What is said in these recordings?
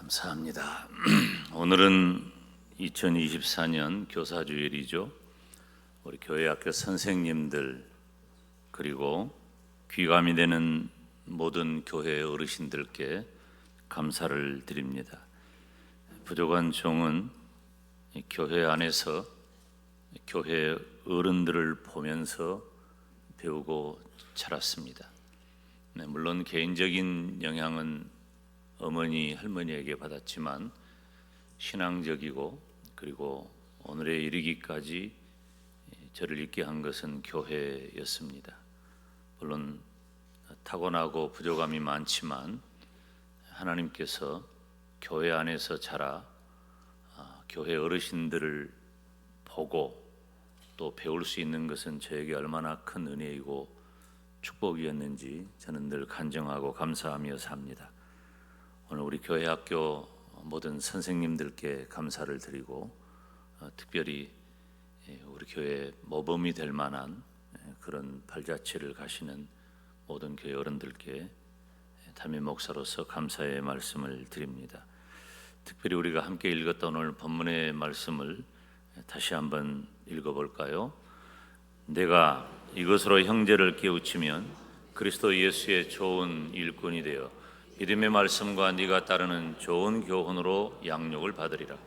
감사합니다. 오늘은 2024년 교사주일이죠. 우리 교회 학교 선생님들 그리고 귀감이 되는 모든 교회 어르신들께 감사를 드립니다. 부족한 종은 교회 안에서 교회 어른들을 보면서 배우고 자랐습니다. 물론 개인적인 영향은 어머니, 할머니에게 받았지만 신앙적이고 그리고 오늘에 이르기까지 저를 있게 한 것은 교회였습니다. 물론 타고나고 부족함이 많지만 하나님께서 교회 안에서 자라 교회 어르신들을 보고 또 배울 수 있는 것은 저에게 얼마나 큰 은혜이고 축복이었는지 저는 늘 간증하고 감사하며 삽니다. 오늘 우리 교회 학교 모든 선생님들께 감사를 드리고 특별히 우리 교회 모범이 될 만한 그런 발자취를 가시는 모든 교회 어른들께 담임 목사로서 감사의 말씀을 드립니다. 특별히 우리가 함께 읽었던 오늘 본문의 말씀을 다시 한번 읽어볼까요? 내가 이것으로 형제를 깨우치면 그리스도 예수의 좋은 일꾼이 되어 믿음의 말씀과 네가 따르는 좋은 교훈으로 양육을 받으리라.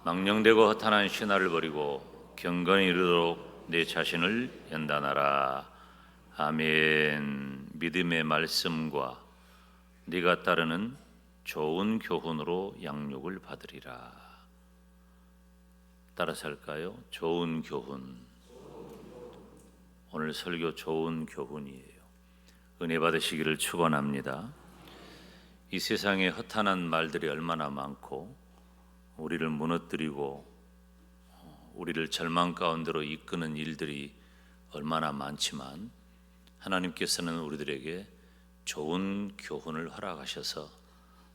망령되고 허탄한 신화를 버리고 경건에 이르도록 내 자신을 연단하라. 아멘. 믿음의 말씀과 네가 따르는 좋은 교훈으로 양육을 받으리라. 따라서 할까요? 좋은 교훈. 오늘 설교 좋은 교훈이에요. 은혜 받으시기를 축원합니다. 이 세상에 허탄한 말들이 얼마나 많고 우리를 무너뜨리고 우리를 절망 가운데로 이끄는 일들이 얼마나 많지만 하나님께서는 우리들에게 좋은 교훈을 허락하셔서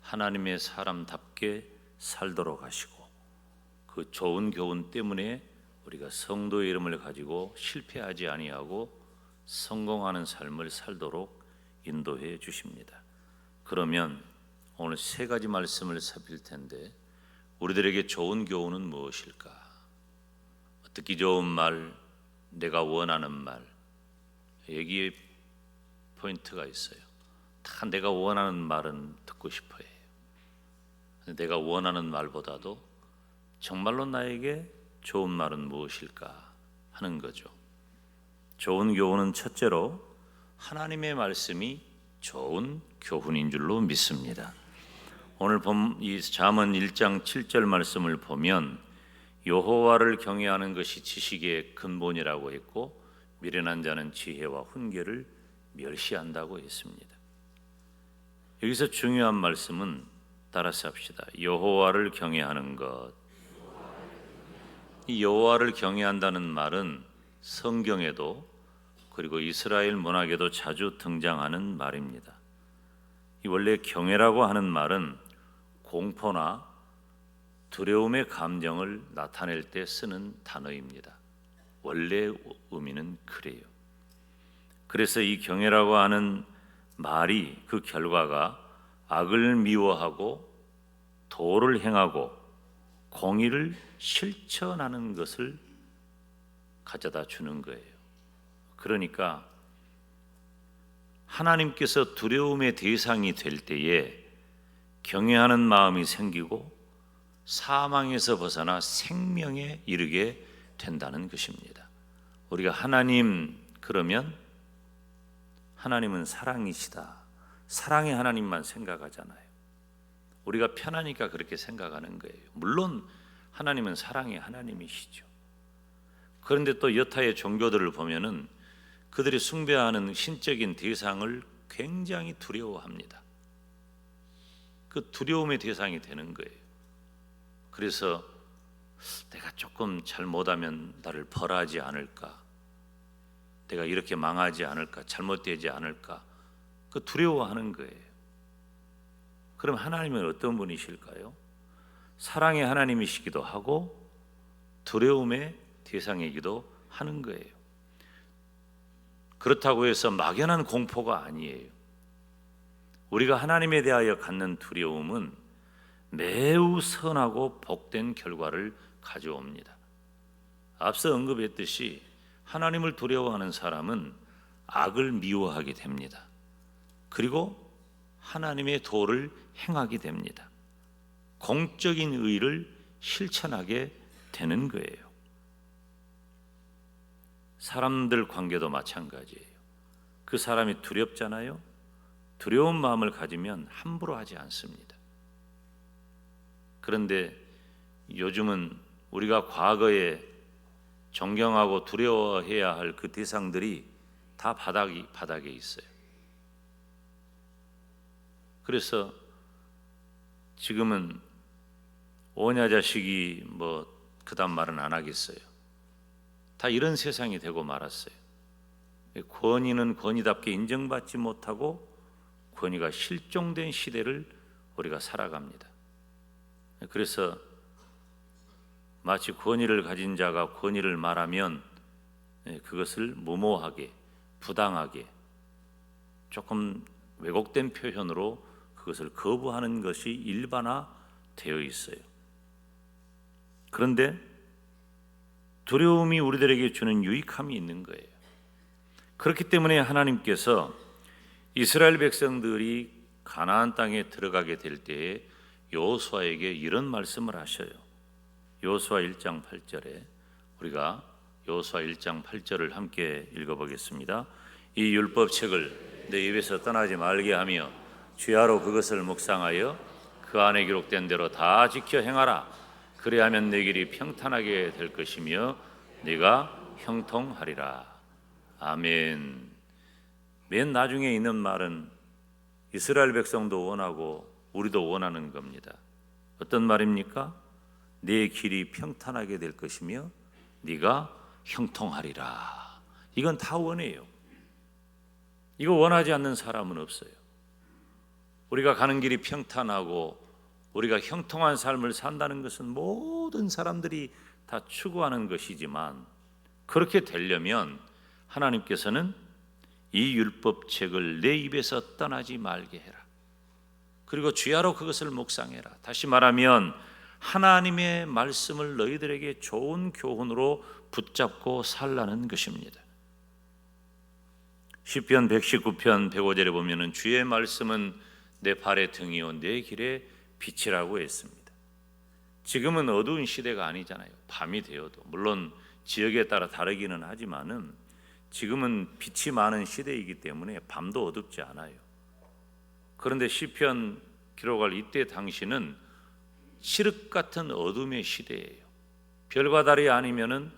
하나님의 사람답게 살도록 하시고 그 좋은 교훈 때문에 우리가 성도의 이름을 가지고 실패하지 아니하고 성공하는 삶을 살도록 인도해 주십니다. 그러면 오늘 세 가지 말씀을 살필 텐데 우리들에게 좋은 교훈은 무엇일까? 듣기 좋은 말, 내가 원하는 말, 여기에 포인트가 있어요. 다 내가 원하는 말은 듣고 싶어 해요. 내가 원하는 말보다도 정말로 나에게 좋은 말은 무엇일까 하는 거죠. 좋은 교훈은 첫째로 하나님의 말씀이 좋은 교훈인 줄로 믿습니다. 오늘 이 잠언 1장 7절 말씀을 보면 여호와를 경외하는 것이 지식의 근본이라고 했고 미련한 자는 지혜와 훈계를 멸시한다고 했습니다. 여기서 중요한 말씀은 따라서 합시다. 여호와를 경외하는 것. 이 여호와를 경외한다는 말은 성경에도 그리고 이스라엘 문학에도 자주 등장하는 말입니다. 이 원래 경외라고 하는 말은 공포나 두려움의 감정을 나타낼 때 쓰는 단어입니다. 원래 의미는 그래요. 그래서 이 경외라고 하는 말이 그 결과가 악을 미워하고 도를 행하고 공의를 실천하는 것을 가져다 주는 거예요. 그러니까 하나님께서 두려움의 대상이 될 때에 경외하는 마음이 생기고 사망에서 벗어나 생명에 이르게 된다는 것입니다. 우리가 하나님 그러면 하나님은 사랑이시다. 사랑의 하나님만 생각하잖아요. 우리가 편하니까 그렇게 생각하는 거예요. 물론 하나님은 사랑의 하나님이시죠. 그런데 또 여타의 종교들을 보면은 그들이 숭배하는 신적인 대상을 굉장히 두려워합니다. 그 두려움의 대상이 되는 거예요. 그래서 내가 조금 잘못하면 나를 벌하지 않을까? 내가 이렇게 망하지 않을까? 잘못되지 않을까? 그 두려워하는 거예요. 그럼 하나님은 어떤 분이실까요? 사랑의 하나님이시기도 하고 두려움의 대상이기도 하는 거예요. 그렇다고 해서 막연한 공포가 아니에요. 우리가 하나님에 대하여 갖는 두려움은 매우 선하고 복된 결과를 가져옵니다. 앞서 언급했듯이 하나님을 두려워하는 사람은 악을 미워하게 됩니다. 그리고 하나님의 도를 행하게 됩니다. 공적인 의를 실천하게 되는 거예요. 사람들 관계도 마찬가지예요. 그 사람이 두렵잖아요. 두려운 마음을 가지면 함부로 하지 않습니다. 그런데 요즘은 우리가 과거에 존경하고 두려워해야 할 그 대상들이 다 바닥에 있어요. 그래서 지금은 오냐 자식이 뭐 그다음 말은 안 하겠어요. 다 이런 세상이 되고 말았어요. 권위는 권위답게 인정받지 못하고 권위가 실종된 시대를 우리가 살아갑니다. 그래서 마치 권위를 가진 자가 권위를 말하면 그것을 무모하게, 부당하게, 조금 왜곡된 표현으로 그것을 거부하는 것이 일반화되어 있어요. 그런데 두려움이 우리들에게 주는 유익함이 있는 거예요. 그렇기 때문에 하나님께서 이스라엘 백성들이 가나안 땅에 들어가게 될 때에 여호수아에게 이런 말씀을 하셔요. 여호수아 1장 8절에 우리가 여호수아 1장 8절을 함께 읽어보겠습니다. 이 율법책을 내 입에서 떠나지 말게 하며 주야로 그것을 묵상하여 그 안에 기록된 대로 다 지켜 행하라. 그리하면 내 길이 평탄하게 될 것이며 네가 형통하리라. 아멘. 맨 나중에 있는 말은 이스라엘 백성도 원하고 우리도 원하는 겁니다. 어떤 말입니까? 내 길이 평탄하게 될 것이며 네가 형통하리라. 이건 다 원해요. 이거 원하지 않는 사람은 없어요. 우리가 가는 길이 평탄하고 우리가 형통한 삶을 산다는 것은 모든 사람들이 다 추구하는 것이지만 그렇게 되려면 하나님께서는 이 율법책을 내 입에서 떠나지 말게 해라. 그리고 주야로 그것을 묵상해라. 다시 말하면 하나님의 말씀을 너희들에게 좋은 교훈으로 붙잡고 살라는 것입니다. 시편 119편 105절에 보면은 주의 말씀은 내 발의 등이요 내 길의 빛이라고 했습니다. 지금은 어두운 시대가 아니잖아요. 밤이 되어도 물론 지역에 따라 다르기는 하지만은 지금은 빛이 많은 시대이기 때문에 밤도 어둡지 않아요. 그런데 시편 기록할 이때 당시는 칠흑 같은 어둠의 시대예요. 별과 달이 아니면은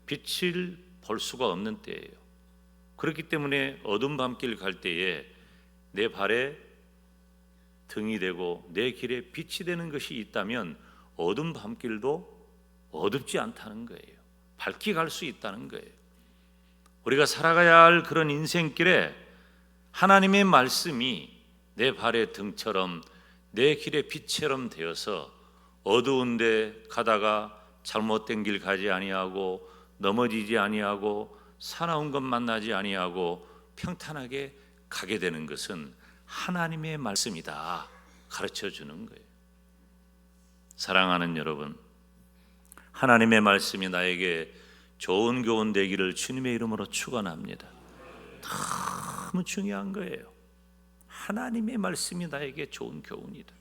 빛을 볼 수가 없는 때예요. 그렇기 때문에 어둠 밤길 갈 때에 내 발에 등이 되고 내 길에 빛이 되는 것이 있다면 어둠 밤길도 어둡지 않다는 거예요. 밝게 갈 수 있다는 거예요. 우리가 살아가야 할 그런 인생길에 하나님의 말씀이 내 발의 등처럼 내 길의 빛처럼 되어서 어두운 데 가다가 잘못된 길 가지 아니하고 넘어지지 아니하고 사나운 것 만나지 아니하고 평탄하게 가게 되는 것은 하나님의 말씀이다 가르쳐 주는 거예요. 사랑하는 여러분, 하나님의 말씀이 나에게 좋은 교훈 되기를 주님의 이름으로 축원합니다. 너무 중요한 거예요. 하나님의 말씀이 나에게 좋은 교훈이다.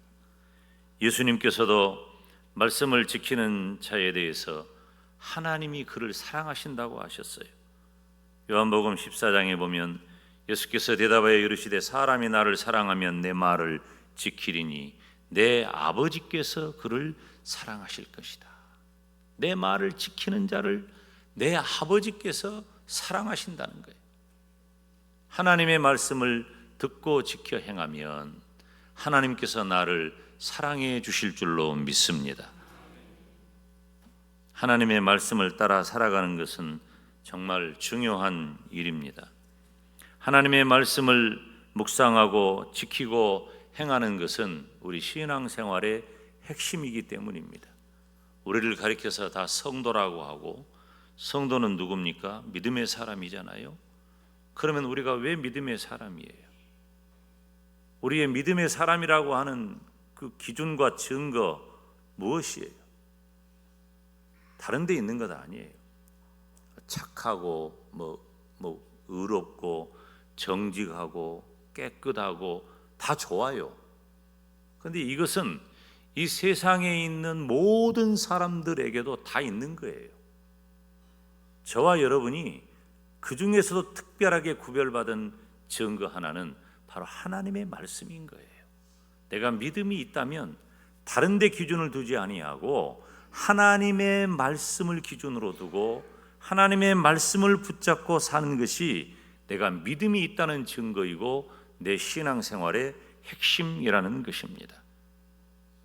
예수님께서도 말씀을 지키는 자에 대해서 하나님이 그를 사랑하신다고 하셨어요. 요한복음 14장에 보면 예수께서 대답하여 이르시되 사람이 나를 사랑하면 내 말을 지키리니 내 아버지께서 그를 사랑하실 것이다. 내 말을 지키는 자를 내 아버지께서 사랑하신다는 거예요. 하나님의 말씀을 듣고 지켜 행하면 하나님께서 나를 사랑해 주실 줄로 믿습니다. 하나님의 말씀을 따라 살아가는 것은 정말 중요한 일입니다. 하나님의 말씀을 묵상하고 지키고 행하는 것은 우리 신앙생활의 핵심이기 때문입니다. 우리를 가리켜서 다 성도라고 하고, 성도는 누굽니까? 믿음의 사람이잖아요. 그러면 우리가 왜 믿음의 사람이에요? 우리의 믿음의 사람이라고 하는 그 기준과 증거 무엇이에요? 다른 데 있는 것 아니에요. 착하고 의롭고 정직하고 깨끗하고 다 좋아요. 그런데 이것은 이 세상에 있는 모든 사람들에게도 다 있는 거예요. 저와 여러분이 그 중에서도 특별하게 구별받은 증거 하나는 바로 하나님의 말씀인 거예요. 내가 믿음이 있다면 다른 데 기준을 두지 아니하고 하나님의 말씀을 기준으로 두고 하나님의 말씀을 붙잡고 사는 것이 내가 믿음이 있다는 증거이고 내 신앙생활의 핵심이라는 것입니다.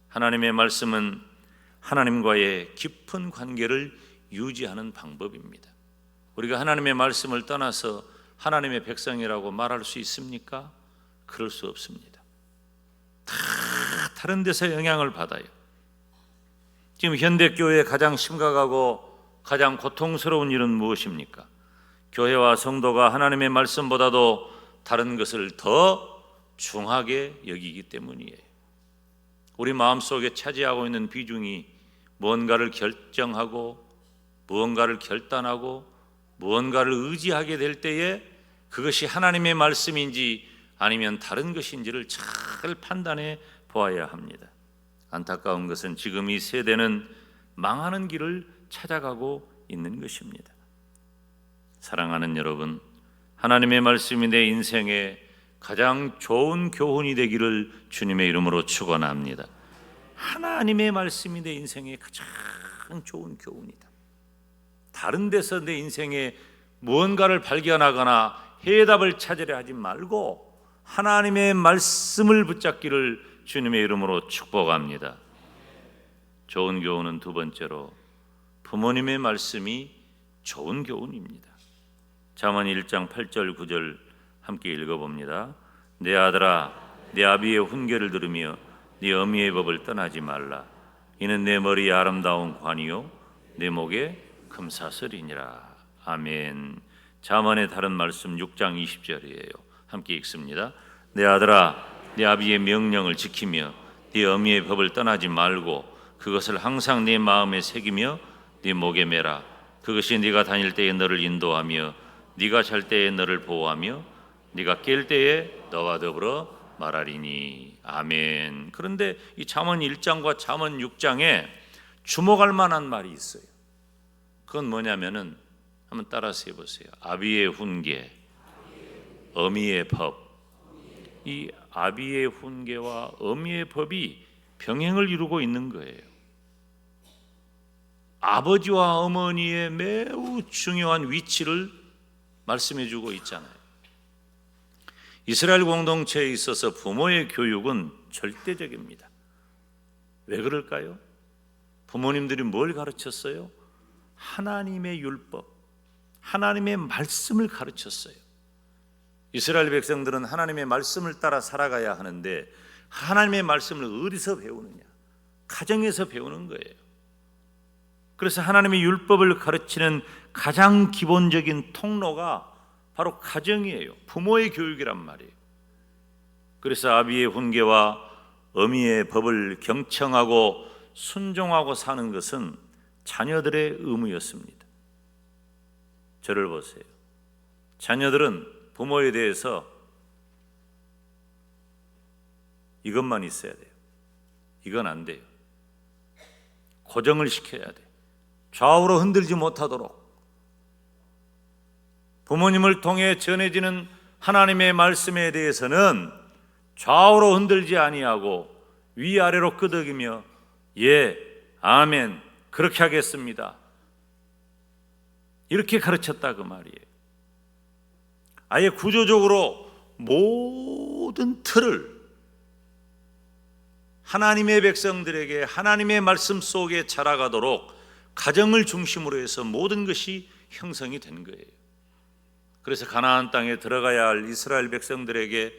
하나님의 말씀은 하나님과의 깊은 관계를 유지하는 방법입니다. 우리가 하나님의 말씀을 떠나서 하나님의 백성이라고 말할 수 있습니까? 그럴 수 없습니다. 다 다른 데서 영향을 받아요. 지금 현대교회의 가장 심각하고 가장 고통스러운 일은 무엇입니까? 교회와 성도가 하나님의 말씀보다도 다른 것을 더 중하게 여기기 때문이에요. 우리 마음속에 차지하고 있는 비중이 무언가를 결정하고 무언가를 결단하고 무언가를 의지하게 될 때에 그것이 하나님의 말씀인지 아니면 다른 것인지를 잘 판단해 보아야 합니다. 안타까운 것은 지금 이 세대는 망하는 길을 찾아가고 있는 것입니다. 사랑하는 여러분, 하나님의 말씀이 내 인생에 가장 좋은 교훈이 되기를 주님의 이름으로 축원합니다. 하나님의 말씀이 내 인생에 가장 좋은 교훈이다. 다른 데서 내 인생에 무언가를 발견하거나 해답을 찾으려 하지 말고 하나님의 말씀을 붙잡기를 주님의 이름으로 축복합니다. 좋은 교훈은 두 번째로 부모님의 말씀이 좋은 교훈입니다. 잠언 1장 8절 9절 함께 읽어봅니다. 내 아들아, 내 아비의 훈계를 들으며 네 어미의 법을 떠나지 말라. 이는 내 머리에 아름다운 관이요 내 목에 금사슬이니라. 아멘. 잠언의 다른 말씀 6장 20절이에요. 함께 읽습니다. 내 아들아, 네 아비의 명령을 지키며 네 어미의 법을 떠나지 말고 그것을 항상 네 마음에 새기며 네 목에 매라. 그것이 네가 다닐 때에 너를 인도하며 네가 잘 때에 너를 보호하며 네가 깰 때에 너와 더불어 말하리니. 아멘. 그런데 이 잠언 1장과 잠언 6장에 주목할 만한 말이 있어요. 그건 뭐냐면은 한번 따라서 해보세요. 아비의 훈계, 어미의 법. 이 아비의 훈계와 어미의 법이 병행을 이루고 있는 거예요. 아버지와 어머니의 매우 중요한 위치를 말씀해 주고 있잖아요. 이스라엘 공동체에 있어서 부모의 교육은 절대적입니다. 왜 그럴까요? 부모님들이 뭘 가르쳤어요? 하나님의 율법, 하나님의 말씀을 가르쳤어요. 이스라엘 백성들은 하나님의 말씀을 따라 살아가야 하는데 하나님의 말씀을 어디서 배우느냐? 가정에서 배우는 거예요. 그래서 하나님의 율법을 가르치는 가장 기본적인 통로가 바로 가정이에요. 부모의 교육이란 말이에요. 그래서 아비의 훈계와 어미의 법을 경청하고 순종하고 사는 것은 자녀들의 의무였습니다. 저를 보세요. 자녀들은 부모에 대해서 이것만 있어야 돼요. 이건 안 돼요. 고정을 시켜야 돼요. 좌우로 흔들지 못하도록 부모님을 통해 전해지는 하나님의 말씀에 대해서는 좌우로 흔들지 아니하고 위아래로 끄덕이며 예, 아멘, 그렇게 하겠습니다. 이렇게 가르쳤다 그 말이에요. 아예 구조적으로 모든 틀을 하나님의 백성들에게 하나님의 말씀 속에 자라가도록 가정을 중심으로 해서 모든 것이 형성이 된 거예요. 그래서 가나안 땅에 들어가야 할 이스라엘 백성들에게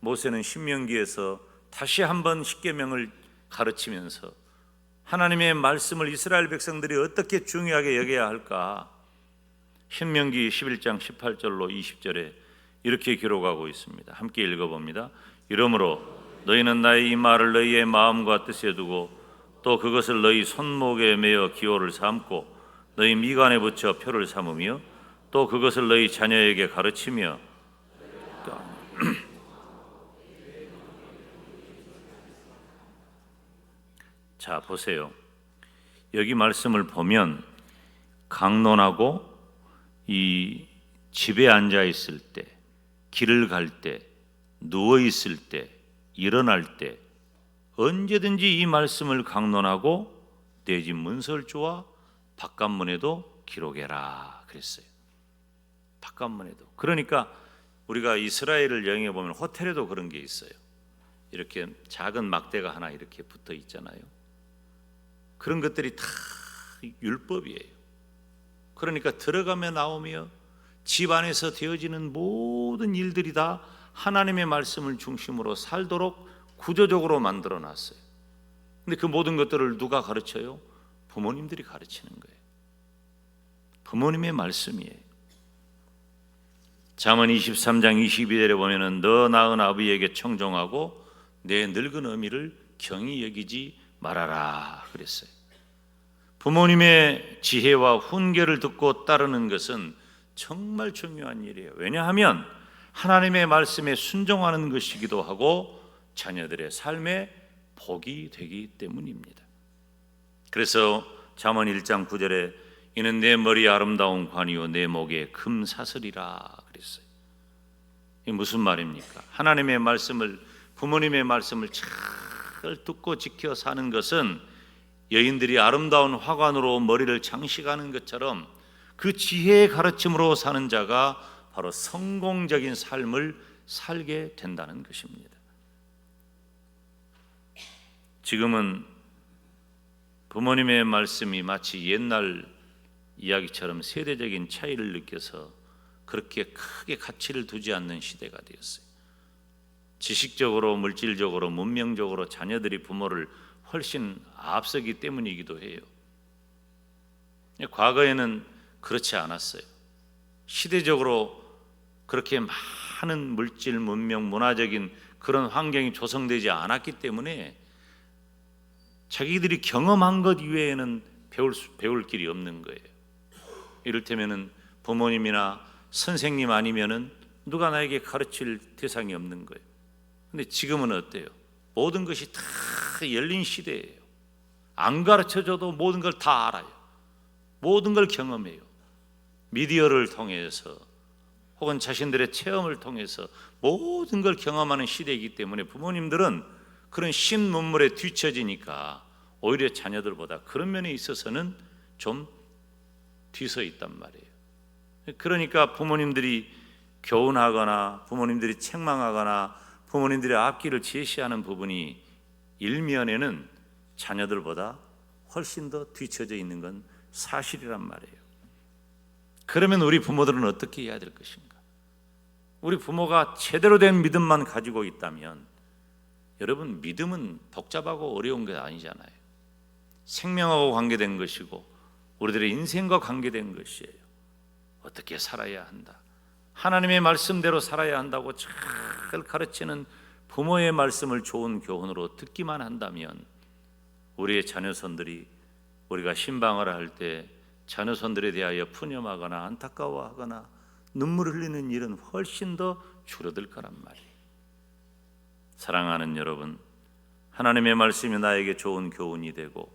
모세는 신명기에서 다시 한번 십계명을 가르치면서 하나님의 말씀을 이스라엘 백성들이 어떻게 중요하게 여겨야 할까? 신명기 11장 18절로 20절에 이렇게 기록하고 있습니다. 함께 읽어봅니다. 이러므로 너희는 나의 이 말을 너희의 마음과 뜻에 두고 또 그것을 너희 손목에 매어 기호를 삼고 너희 미간에 붙여 표를 삼으며 또 그것을 너희 자녀에게 가르치며. 자, 보세요. 여기 말씀을 보면 강론하고 이 집에 앉아 있을 때, 길을 갈 때, 누워 있을 때, 일어날 때 언제든지 이 말씀을 강론하고 내 집 문설주와 바깥문에도 기록해라 그랬어요. 바깥문에도. 그러니까 우리가 이스라엘을 여행해 보면 호텔에도 그런 게 있어요. 이렇게 작은 막대가 하나 이렇게 붙어 있잖아요. 그런 것들이 다 율법이에요. 그러니까 들어가며 나오며 집 안에서 되어지는 모든 일들이 다 하나님의 말씀을 중심으로 살도록 구조적으로 만들어 놨어요. 근데 그 모든 것들을 누가 가르쳐요? 부모님들이 가르치는 거예요. 부모님의 말씀이에요. 잠언 23장 22절에 보면은 너 낳은 아비에게 청종하고 내 늙은 어미를 경히 여기지 말아라 그랬어요. 부모님의 지혜와 훈계를 듣고 따르는 것은 정말 중요한 일이에요. 왜냐하면 하나님의 말씀에 순종하는 것이기도 하고 자녀들의 삶에 복이 되기 때문입니다. 그래서 잠언 1장 9절에 이는 내 머리에 아름다운 관이요 내 목에 금사슬이라 그랬어요. 이게 무슨 말입니까? 하나님의 말씀을, 부모님의 말씀을 잘 듣고 지켜 사는 것은 여인들이 아름다운 화관으로 머리를 장식하는 것처럼 그 지혜의 가르침으로 사는 자가 바로 성공적인 삶을 살게 된다는 것입니다. 지금은 부모님의 말씀이 마치 옛날 이야기처럼 세대적인 차이를 느껴서 그렇게 크게 가치를 두지 않는 시대가 되었어요. 지식적으로, 물질적으로, 문명적으로 자녀들이 부모를 훨씬 앞서기 때문이기도 해요. 과거에는 그렇지 않았어요. 시대적으로 그렇게 많은 물질, 문명, 문화적인 그런 환경이 조성되지 않았기 때문에 자기들이 경험한 것 이외에는 배울 길이 없는 거예요. 이를테면은 부모님이나 선생님 아니면은 누가 나에게 가르칠 대상이 없는 거예요. 근데 지금은 어때요? 모든 것이 다 열린 시대예요. 안 가르쳐줘도 모든 걸 다 알아요. 모든 걸 경험해요. 미디어를 통해서 혹은 자신들의 체험을 통해서 모든 걸 경험하는 시대이기 때문에 부모님들은 그런 신문물에 뒤처지니까 오히려 자녀들보다 그런 면에 있어서는 좀 뒤서 있단 말이에요. 그러니까 부모님들이 교훈하거나 부모님들이 책망하거나 부모님들의 앞길을 제시하는 부분이 일면에는 자녀들보다 훨씬 더 뒤처져 있는 건 사실이란 말이에요. 그러면 우리 부모들은 어떻게 해야 될 것인가? 우리 부모가 제대로 된 믿음만 가지고 있다면, 여러분, 믿음은 복잡하고 어려운 게 아니잖아요. 생명하고 관계된 것이고 우리들의 인생과 관계된 것이에요. 어떻게 살아야 한다, 하나님의 말씀대로 살아야 한다고 잘 가르치는 부모의 말씀을 좋은 교훈으로 듣기만 한다면 우리의 자녀손들이 우리가 신방을 할 때 자녀손들에 대하여 푸념하거나 안타까워하거나 눈물 흘리는 일은 훨씬 더 줄어들 거란 말이에요. 사랑하는 여러분, 하나님의 말씀이 나에게 좋은 교훈이 되고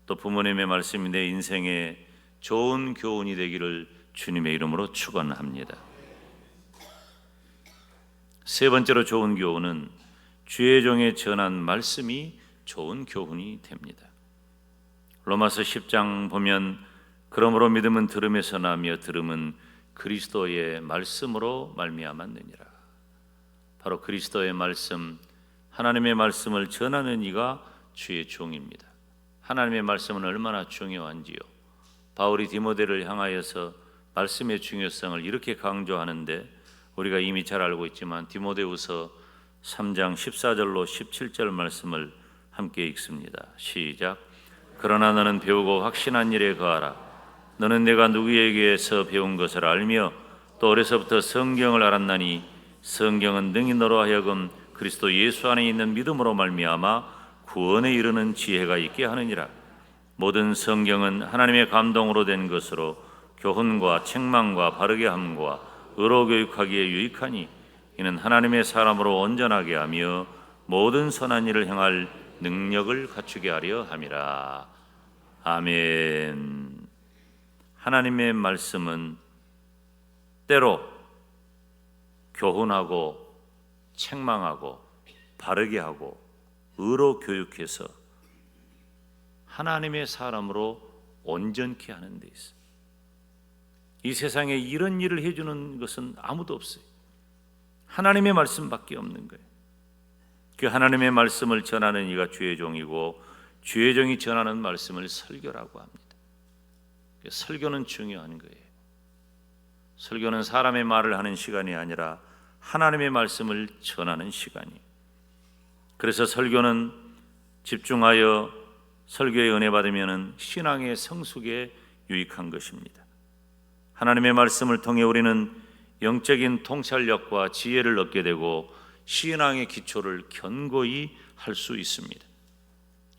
또 부모님의 말씀이 내 인생에 좋은 교훈이 되기를 주님의 이름으로 축원합니다. 세 번째로 좋은 교훈은 주의 종에 전한 말씀이 좋은 교훈이 됩니다. 로마서 10장 보면 그러므로 믿음은 들음에서 나며 들음은 그리스도의 말씀으로 말미암았느니라. 바로 그리스도의 말씀, 하나님의 말씀을 전하는 이가 주의 종입니다. 하나님의 말씀은 얼마나 중요한지요. 바울이 디모데를 향하여서 말씀의 중요성을 이렇게 강조하는데 우리가 이미 잘 알고 있지만 디모데후서 3장 14절로 17절 말씀을 함께 읽습니다. 시작. 그러나 너는 배우고 확신한 일에 거하라. 너는 내가 누구에게서 배운 것을 알며 또 어려서부터 성경을 알았나니 성경은 능히 너로 하여금 그리스도 예수 안에 있는 믿음으로 말미암아 구원에 이르는 지혜가 있게 하느니라. 모든 성경은 하나님의 감동으로 된 것으로 교훈과 책망과 바르게 함과 의로 교육하기에 유익하니 이는 하나님의 사람으로 온전하게 하며 모든 선한 일을 행할 능력을 갖추게 하려 함이라. 아멘. 하나님의 말씀은 때로 교훈하고 책망하고 바르게 하고 의로 교육해서 하나님의 사람으로 온전케 하는 데 있어요. 이 세상에 이런 일을 해주는 것은 아무도 없어요. 하나님의 말씀밖에 없는 거예요. 그 하나님의 말씀을 전하는 이가 주의 종이고 주의 종이 전하는 말씀을 설교라고 합니다. 설교는 중요한 거예요. 설교는 사람의 말을 하는 시간이 아니라 하나님의 말씀을 전하는 시간이에요. 그래서 설교는 집중하여 설교의 은혜 받으면 신앙의 성숙에 유익한 것입니다. 하나님의 말씀을 통해 우리는 영적인 통찰력과 지혜를 얻게 되고 신앙의 기초를 견고히 할 수 있습니다.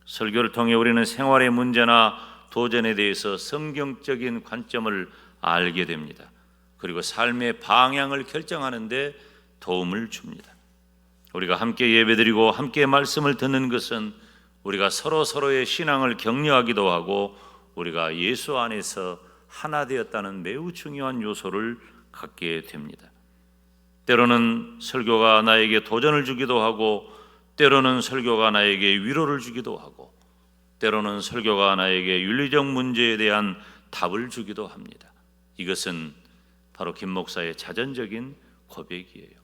설교를 통해 우리는 생활의 문제나 도전에 대해서 성경적인 관점을 알게 됩니다. 그리고 삶의 방향을 결정하는 데 도움을 줍니다. 우리가 함께 예배드리고 함께 말씀을 듣는 것은 우리가 서로의 신앙을 격려하기도 하고 우리가 예수 안에서 하나 되었다는 매우 중요한 요소를 갖게 됩니다. 때로는 설교가 나에게 도전을 주기도 하고 때로는 설교가 나에게 위로를 주기도 하고 때로는 설교가 나에게 윤리적 문제에 대한 답을 주기도 합니다. 이것은 바로 김 목사의 자전적인 고백이에요.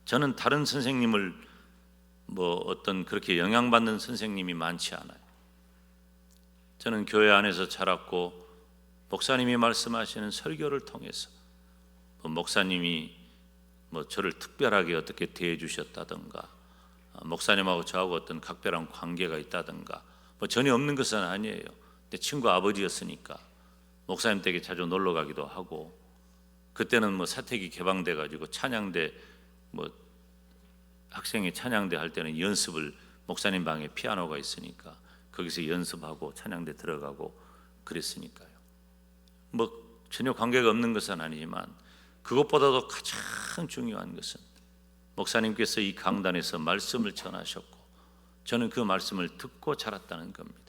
저는 다른 선생님을 어떤 그렇게 영향받는 선생님이 많지 않아요. 저는 교회 안에서 자랐고 목사님이 말씀하시는 설교를 통해서 목사님이 저를 특별하게 어떻게 대해 주셨다든가 목사님하고 저하고 어떤 각별한 관계가 있다든가 전혀 없는 것은 아니에요. 내 친구 아버지였으니까 목사님 댁에 자주 놀러 가기도 하고 그때는 사택이 개방돼 가지고 찬양대 학생이 찬양대 할 때는 연습을 목사님 방에 피아노가 있으니까 거기서 연습하고 찬양대 들어가고 그랬으니까요. 전혀 관계가 없는 것은 아니지만 그것보다도 가장 중요한 것은 목사님께서 이 강단에서 말씀을 전하셨고 저는 그 말씀을 듣고 자랐다는 겁니다.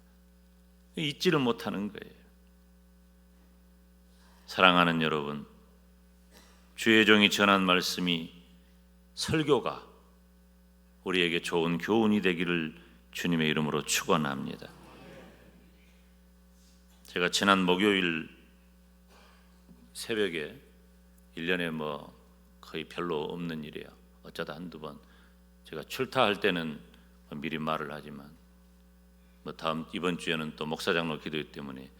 잊지를 못하는 거예요. 사랑하는 여러분, 주의 종이 전한 말씀이 설교가 우리에게 좋은 교훈이 되기를 주님의 이름으로 축원합니다. 제가 지난 목요일 새벽에 1년에 거의 별로 없는 일이에요. 어쩌다 한두 번 제가 출타할 때는 미리 말을 하지만 이번 주에는 또 목사장로 기도 때문에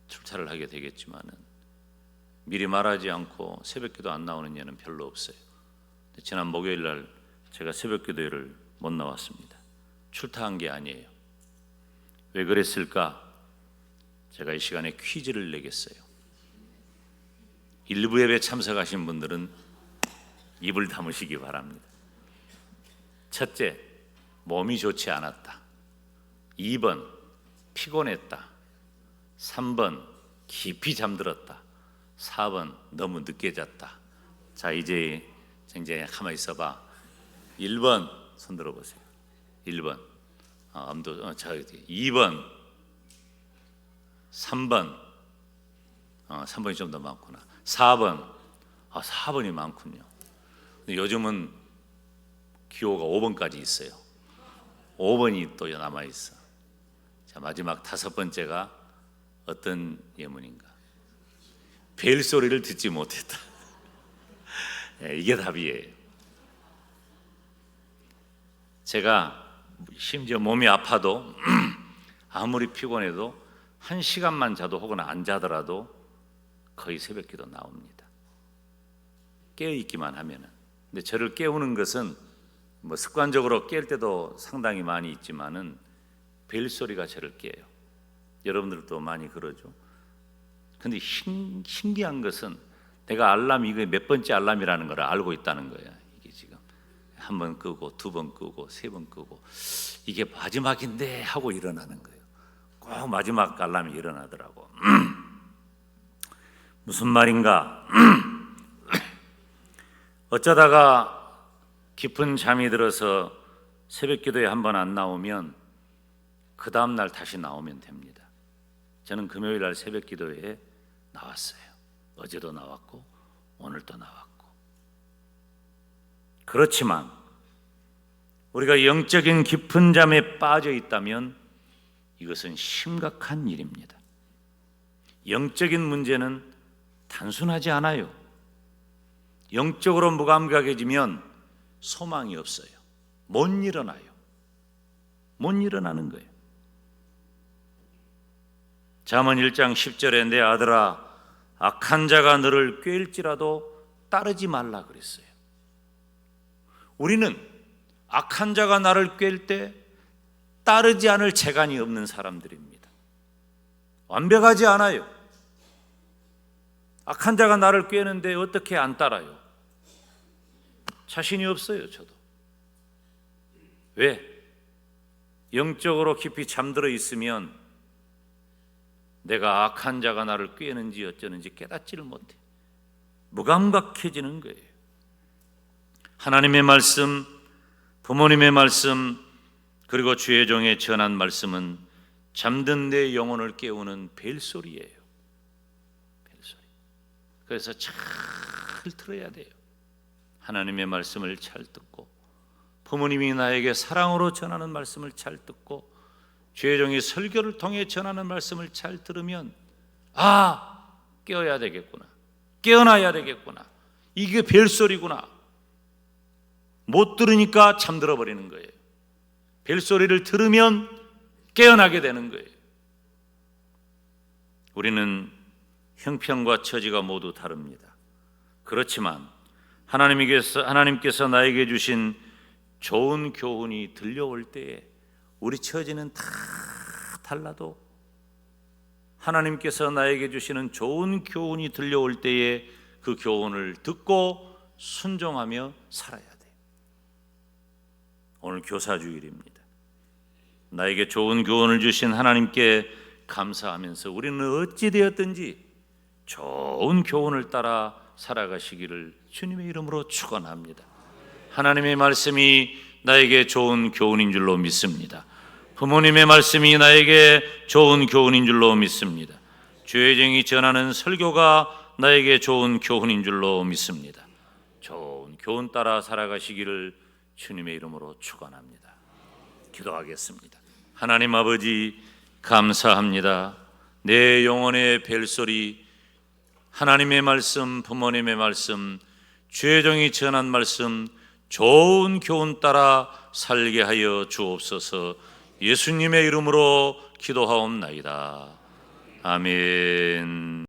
출타를 하게 되겠지만은 미리 말하지 않고 새벽 기도 안 나오는 예는 별로 없어요. 지난 목요일 날 제가 새벽 기도회를 못 나왔습니다. 출타한 게 아니에요. 왜 그랬을까? 제가 이 시간에 퀴즈를 내겠어요. 일부 예배 참석하신 분들은 입을 다무시기 바랍니다. 첫째, 몸이 좋지 않았다. 2번, 피곤했다. 3번, 깊이 잠들었다. 4번, 너무 늦게 잤다. 자, 이제 가만히 있어봐. 1번 손 들어보세요. 1번 2번 3번 3번이 좀 더 많구나. 4번 4번이 많군요. 근데 요즘은 기호가 5번까지 있어요. 5번이 또 남아있어. 자, 마지막 5번째가 어떤 예문인가? 벨소리를 듣지 못했다. 이게 답이에요. 제가 심지어 몸이 아파도 아무리 피곤해도 1시간만 자도 혹은 안 자더라도 거의 새벽기도 나옵니다. 깨어있기만 하면은. 근데 저를 깨우는 것은 습관적으로 깰 때도 상당히 많이 있지만은 벨소리가 저를 깨요. 여러분들도 많이 그러죠. 근데 신기한 것은 내가 알람이 이거 몇 번째 알람이라는 걸 알고 있다는 거야. 이게 지금 한 번 끄고 두 번 끄고 세 번 끄고 이게 마지막인데 하고 일어나는 거예요. 꼭 마지막 알람이 일어나더라고. 무슨 말인가? 어쩌다가 깊은 잠이 들어서 새벽 기도에 한 번 안 나오면 그 다음 날 다시 나오면 됩니다. 저는 금요일 날 새벽 기도에 나왔어요. 어제도 나왔고 오늘도 나왔고. 그렇지만 우리가 영적인 깊은 잠에 빠져 있다면 이것은 심각한 일입니다. 영적인 문제는 단순하지 않아요. 영적으로 무감각해지면 소망이 없어요. 못 일어나요. 못 일어나는 거예요. 잠언 1장 10절에 내 아들아 악한 자가 너를 꾀일지라도 따르지 말라 그랬어요. 우리는 악한 자가 나를 꾀일 때 따르지 않을 재간이 없는 사람들입니다. 완벽하지 않아요. 악한 자가 나를 꾀는데 어떻게 안 따라요? 자신이 없어요. 저도. 왜? 영적으로 깊이 잠들어 있으면 내가 악한 자가 나를 꾀는지 어쩌는지 깨닫지를 못해. 무감각해지는 거예요. 하나님의 말씀, 부모님의 말씀, 그리고 주의 종의 전한 말씀은 잠든 내 영혼을 깨우는 벨소리예요. 벨소리. 그래서 잘 들어야 돼요. 하나님의 말씀을 잘 듣고 부모님이 나에게 사랑으로 전하는 말씀을 잘 듣고 주의 종이 설교를 통해 전하는 말씀을 잘 들으면 깨어야 되겠구나. 깨어나야 되겠구나. 이게 벨소리구나. 못 들으니까 잠들어 버리는 거예요. 벨소리를 들으면 깨어나게 되는 거예요. 우리는 형편과 처지가 모두 다릅니다. 그렇지만 하나님께서 나에게 주신 좋은 교훈이 들려올 때에 우리 처지는 다 달라도 하나님께서 나에게 주시는 좋은 교훈이 들려올 때에 그 교훈을 듣고 순종하며 살아야 돼요. 오늘 교사주일입니다. 나에게 좋은 교훈을 주신 하나님께 감사하면서 우리는 어찌 되었든지 좋은 교훈을 따라 살아가시기를 주님의 이름으로 축원합니다. 하나님의 말씀이 나에게 좋은 교훈인 줄로 믿습니다. 부모님의 말씀이 나에게 좋은 교훈인 줄로 믿습니다. 주의 종이 전하는 설교가 나에게 좋은 교훈인 줄로 믿습니다. 좋은 교훈 따라 살아가시기를 주님의 이름으로 축원합니다. 기도하겠습니다. 하나님 아버지 감사합니다. 내 영혼의 벨소리, 하나님의 말씀, 부모님의 말씀, 주의 종이 전한 말씀, 좋은 교훈 따라 살게 하여 주옵소서. 예수님의 이름으로 기도하옵나이다. 아멘.